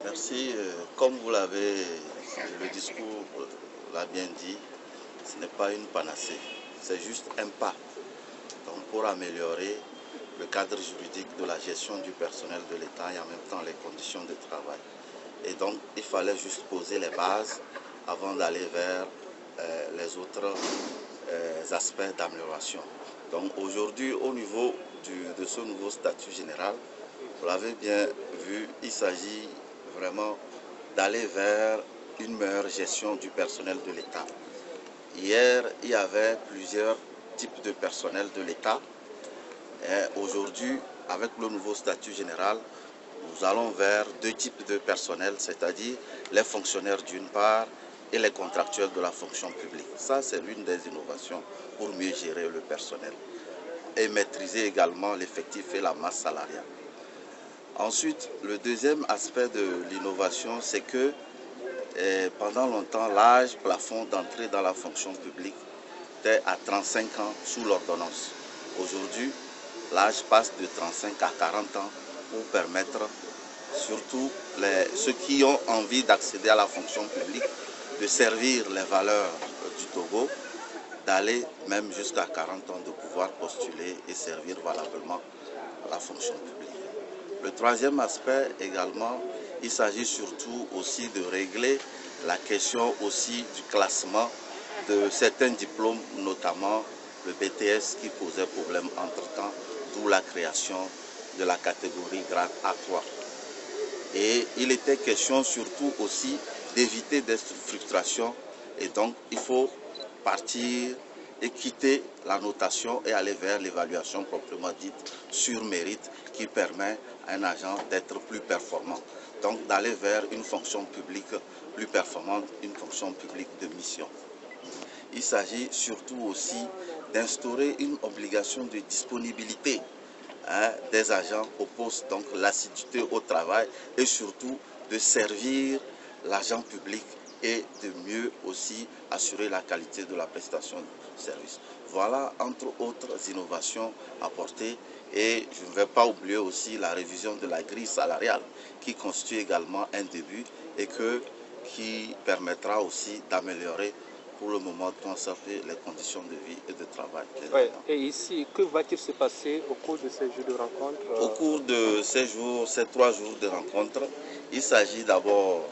Merci. Comme vous l'avez, le discours l'a bien dit, ce n'est pas une panacée, c'est juste un pas donc, pour améliorer le cadre juridique de la gestion du personnel de l'État et en même temps les conditions de travail. Et donc, il fallait juste poser les bases avant d'aller vers les autres aspects d'amélioration. Donc aujourd'hui, au niveau de ce nouveau statut général, vous l'avez bien vu, il s'agit vraiment d'aller vers une meilleure gestion du personnel de l'État. Hier, il y avait plusieurs types de personnel de l'État. Aujourd'hui, avec le nouveau statut général, nous allons vers deux types de personnel, c'est-à-dire les fonctionnaires d'une part et les contractuels de la fonction publique. Ça, c'est l'une des innovations pour mieux gérer le personnel et maîtriser également l'effectif et la masse salariale. Ensuite, le deuxième aspect de l'innovation, c'est que pendant longtemps, l'âge plafond d'entrée dans la fonction publique était à 35 ans sous l'ordonnance. Aujourd'hui, l'âge passe de 35 à 40 ans pour permettre surtout ceux qui ont envie d'accéder à la fonction publique, de servir les valeurs du Togo, d'aller même jusqu'à 40 ans, de pouvoir postuler et servir valablement à la fonction publique. Le troisième aspect également, il s'agit surtout aussi de régler la question aussi du classement de certains diplômes, notamment le BTS qui posait problème entre-temps, d'où la création de la catégorie grade A3. Et il était question surtout aussi d'éviter des frustrations et donc il faut partir et quitter la notation et aller vers l'évaluation proprement dite sur mérite qui permet à un agent d'être plus performant. Donc d'aller vers une fonction publique plus performante, une fonction publique de mission. Il s'agit surtout aussi d'instaurer une obligation de disponibilité des agents au poste, donc l'assiduité au travail et surtout de servir l'agent public et de mieux aussi assurer la qualité de la prestation de service. Voilà entre autres innovations apportées et je ne vais pas oublier aussi la révision de la grille salariale qui constitue également un début et qui permettra aussi d'améliorer pour le moment conserver les conditions de vie et de travail. Ouais, et ici, que va-t-il se passer au cours de ces jours de rencontre? Au cours de ces 3 jours de rencontre, il s'agit d'abord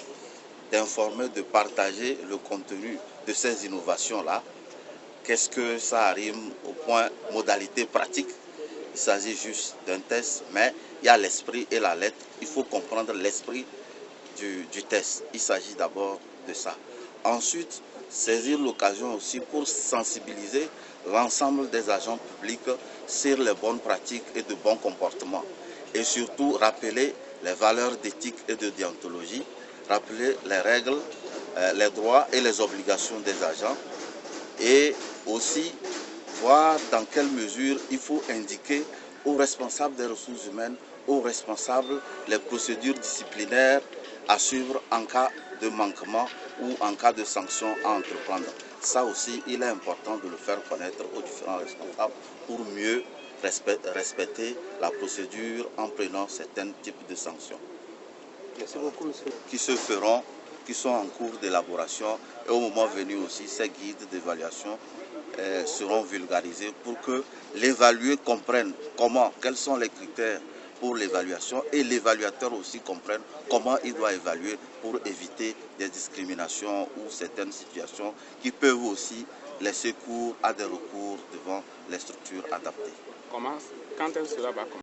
d'informer, de partager le contenu de ces innovations-là. Qu'est-ce que ça arrive au point modalité pratique? Il s'agit juste d'un test, mais il y a l'esprit et la lettre. Il faut comprendre l'esprit du test. Il s'agit d'abord de ça. Ensuite, saisir l'occasion aussi pour sensibiliser l'ensemble des agents publics sur les bonnes pratiques et de bons comportements. Et surtout, rappeler les valeurs d'éthique et de déontologie, rappeler les règles, les droits et les obligations des agents et aussi voir dans quelle mesure il faut indiquer aux responsables des ressources humaines, aux responsables les procédures disciplinaires à suivre en cas de manquement ou en cas de sanction à entreprendre. Ça aussi, il est important de le faire connaître aux différents responsables pour mieux respecter la procédure en prenant certains types de sanctions. Merci beaucoup, monsieur. Qui sont en cours d'élaboration et au moment venu aussi, ces guides d'évaluation seront vulgarisés pour que l'évalué comprenne quels sont les critères pour l'évaluation et l'évaluateur aussi comprenne comment il doit évaluer pour éviter des discriminations ou certaines situations qui peuvent aussi laisser cours à des recours devant les structures adaptées. Quand est-ce que cela va commencer?